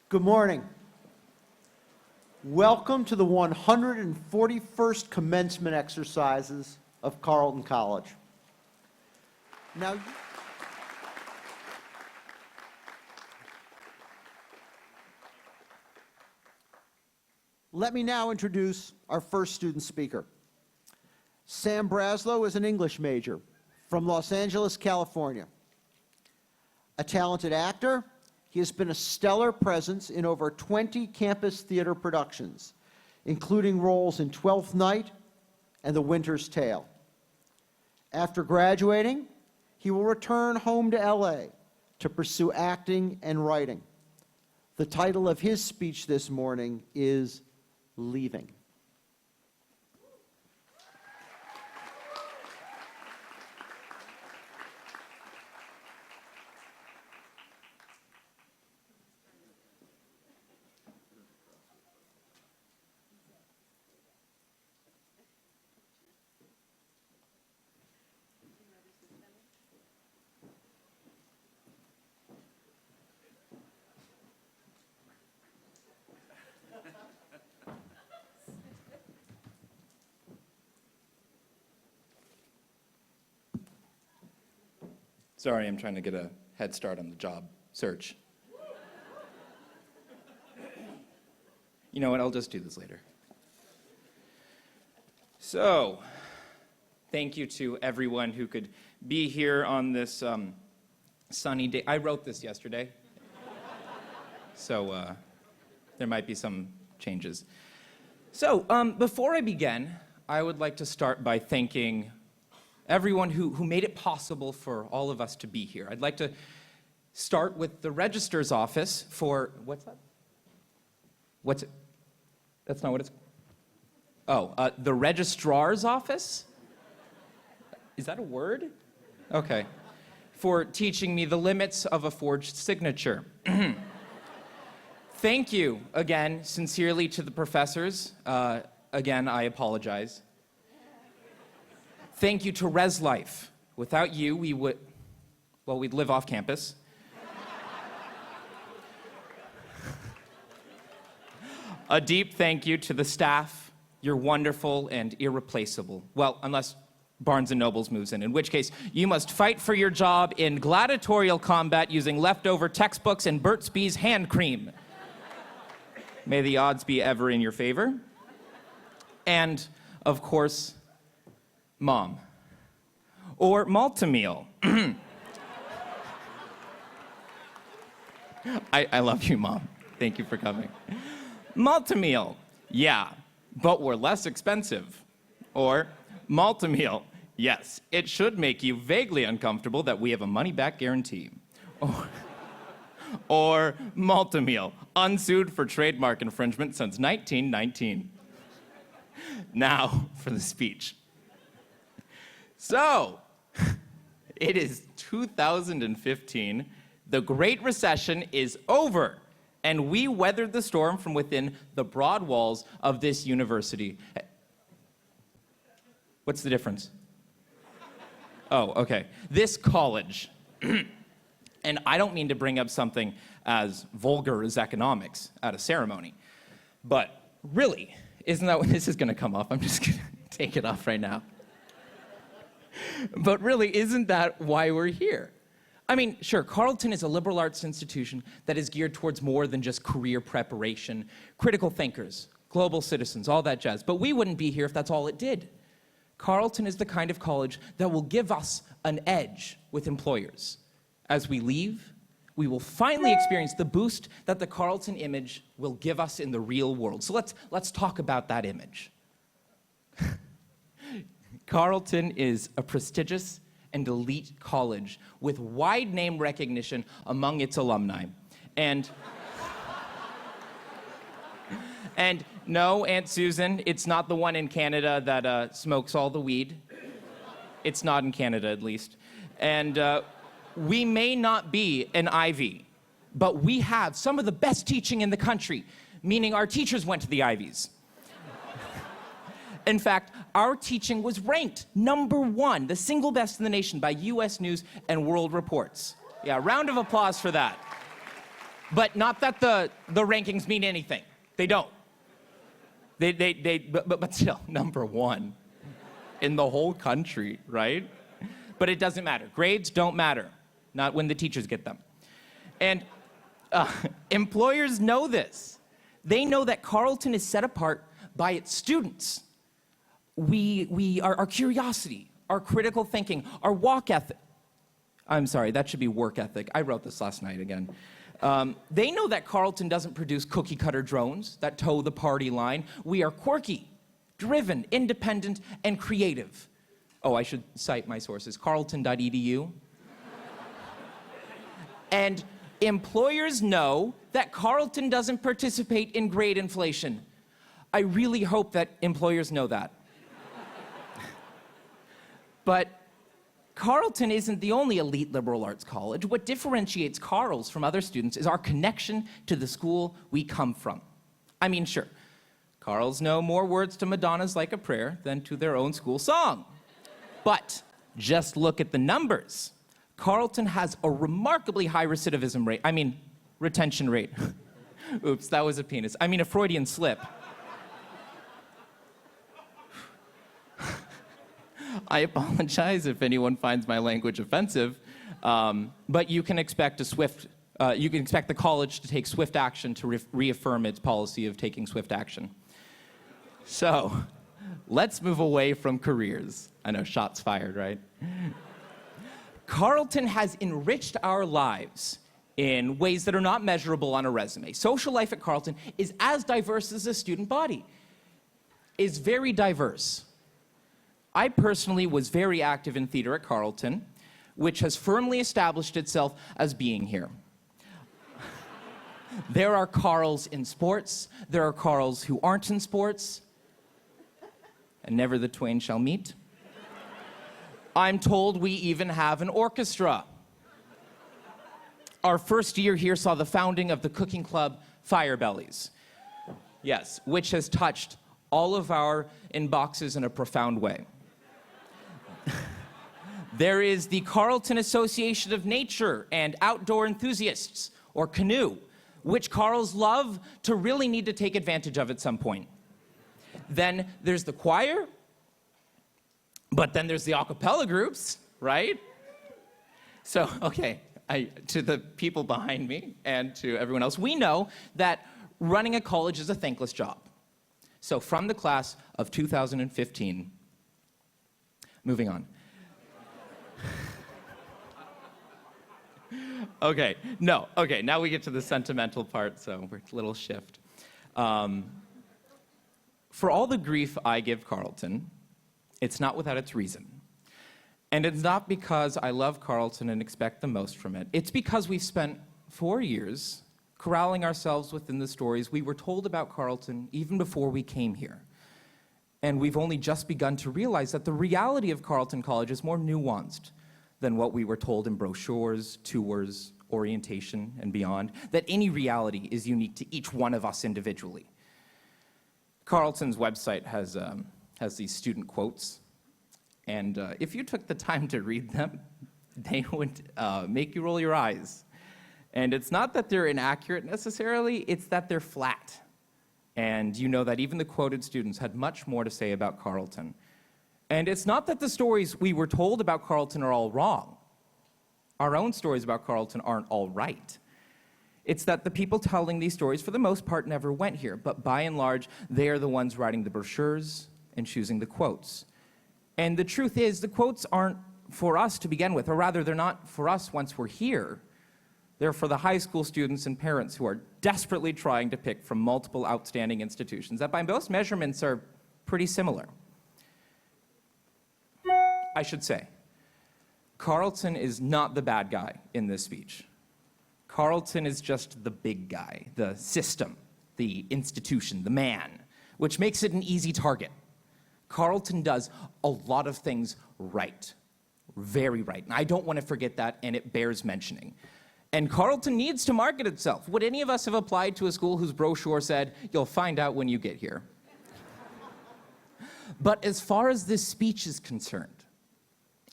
Good morning. Welcome to the 141st commencement exercises of Carleton College. Now, let me now introduce our first student speaker. Sam Braslow is an English major from Los Angeles, California. A talented actor, he has been a stellar presence in over 20 campus theater productions, including roles in Twelfth Night and The Winter's Tale. After graduating, he will return home to LA to pursue acting and writing. The title of his speech this morning is Leaving. Sorry, I'm trying to get a head start on the job search. You know what, I'll just do this later. So, thank you to everyone who could be here on this sunny day. I wrote this yesterday, so there might be some changes. So, before I begin, I would like to start by thanking everyone who made it possible for all of us to be here. I'd like to start with the registrar's office for, what's that? What's it? That's not what it's, oh, the registrar's office? Is that a word? Okay. For teaching me the limits of a forged signature. Thank you again, sincerely, to the professors. Again, I apologize. Thank you to Res Life. Without you, we'd live off campus. A deep thank you to the staff. You're wonderful and irreplaceable. Well, unless Barnes & Noble's moves in which case you must fight for your job in gladiatorial combat using leftover textbooks and Burt's Bees hand cream. May the odds be ever in your favor. And, of course, Mom. Or Maltameal. I love you, Mom. Thank you for coming. Maltameal. Yeah, but we're less expensive. Or Maltameal. Yes, it should make you vaguely uncomfortable that we have a money-back guarantee. Or Maltameal. Unsued for trademark infringement since 1919. Now for the speech. So, it is 2015, the Great Recession is over, and we weathered the storm from within the broad walls of this university. What's the difference? Oh, okay. This college, and I don't mean to bring up something as vulgar as economics at a ceremony, but really, isn't that when this is gonna come off? I'm just gonna take it off right now. But really, isn't that why we're here? I mean, sure, Carleton is a liberal arts institution that is geared towards more than just career preparation, critical thinkers, global citizens, all that jazz. But we wouldn't be here if that's all it did. Carleton is the kind of college that will give us an edge with employers. As we leave, we will finally experience the boost that the Carleton image will give us in the real world. So let's talk about that image. Carleton is a prestigious and elite college with wide name recognition among its alumni. And no, Aunt Susan, it's not the one in Canada that smokes all the weed. It's not in Canada, at least. And we may not be an Ivy, but we have some of the best teaching in the country, meaning our teachers went to the Ivies. In fact, our teaching was ranked #1, the single best in the nation by US News and World Reports. Yeah, round of applause for that. But not that the rankings mean anything. They don't. But still, number one in the whole country, right? But it doesn't matter. Grades don't matter, not when the teachers get them. And employers know this. They know that Carleton is set apart by its students. Our curiosity, our critical thinking, our work ethic. I'm sorry, that should be work ethic. I wrote this last night again. They know that Carleton doesn't produce cookie-cutter drones that toe the party line. We are quirky, driven, independent, and creative. Oh, I should cite my sources, carleton.edu. And employers know that Carleton doesn't participate in grade inflation. I really hope that employers know that. But Carleton isn't the only elite liberal arts college. What differentiates Carl's from other students is our connection to the school we come from. I mean, sure, Carl's know more words to Madonna's Like a Prayer than to their own school song. But just look at the numbers. Carleton has a remarkably high retention rate. Oops, that was a penis. I mean, a Freudian slip. I apologize if anyone finds my language offensive, but you can expect the college to take swift action to reaffirm its policy of taking swift action. So, let's move away from careers. I know, shots fired, right? Carleton has enriched our lives in ways that are not measurable on a resume. Social life at Carleton is as diverse as the student body. Is very diverse. I personally was very active in theater at Carleton, which has firmly established itself as being here. There are Carls in sports, there are Carls who aren't in sports, and never the twain shall meet. I'm told we even have an orchestra. Our first year here saw the founding of the cooking club Firebellies. Yes, which has touched all of our inboxes in a profound way. There is the Carleton Association of Nature and Outdoor Enthusiasts, or CANOE, which Carls love to really need to take advantage of at some point. Then there's the choir, but then there's the a cappella groups, right? So, okay, to the people behind me and to everyone else, we know that running a college is a thankless job. So from the class of 2015, moving on. Okay, now we get to the sentimental part, so we're a little shift. For all the grief I give Carleton, it's not without its reason. And it's not because I love Carleton and expect the most from it. It's because we've spent 4 years corralling ourselves within the stories we were told about Carleton even before we came here. And we've only just begun to realize that the reality of Carleton College is more nuanced than what we were told in brochures, tours, orientation, and beyond, that any reality is unique to each one of us individually. Carleton's website has these student quotes, and if you took the time to read them, they would make you roll your eyes. And it's not that they're inaccurate necessarily, it's that they're flat. And you know that even the quoted students had much more to say about Carleton. And it's not that the stories we were told about Carleton are all wrong. Our own stories about Carleton aren't all right. It's that the people telling these stories, for the most part, never went here, but by and large, they are the ones writing the brochures and choosing the quotes. And the truth is, the quotes aren't for us to begin with, or rather, they're not for us once we're here. They're for the high school students and parents who are desperately trying to pick from multiple outstanding institutions that by most measurements are pretty similar. I should say, Carleton is not the bad guy in this speech. Carleton is just the big guy, the system, the institution, the man, which makes it an easy target. Carleton does a lot of things right, very right. And I don't want to forget that, and it bears mentioning. And Carleton needs to market itself. Would any of us have applied to a school whose brochure said, "You'll find out when you get here"? But as far as this speech is concerned,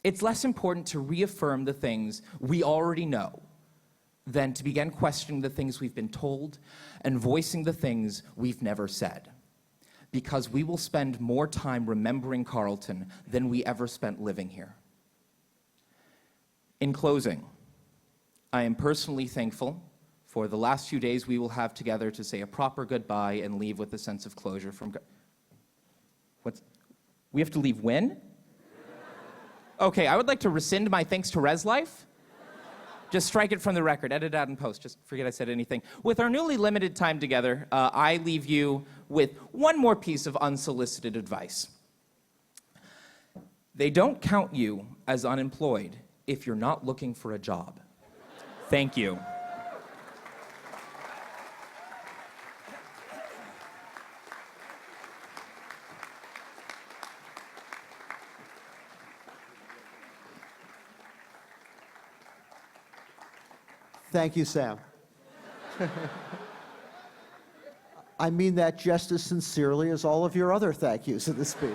it's less important to reaffirm the things we already know than to begin questioning the things we've been told and voicing the things we've never said. Because we will spend more time remembering Carleton than we ever spent living here. In closing, I am personally thankful for the last few days we will have together to say a proper goodbye and leave with a sense of closure from... We have to leave when? Okay, I would like to rescind my thanks to ResLife. Just strike it from the record, edit it out in post, just forget I said anything. With our newly limited time together, I leave you with one more piece of unsolicited advice. They don't count you as unemployed if you're not looking for a job. Thank you. Thank you, Sam. I mean that just as sincerely as all of your other thank yous in this speech.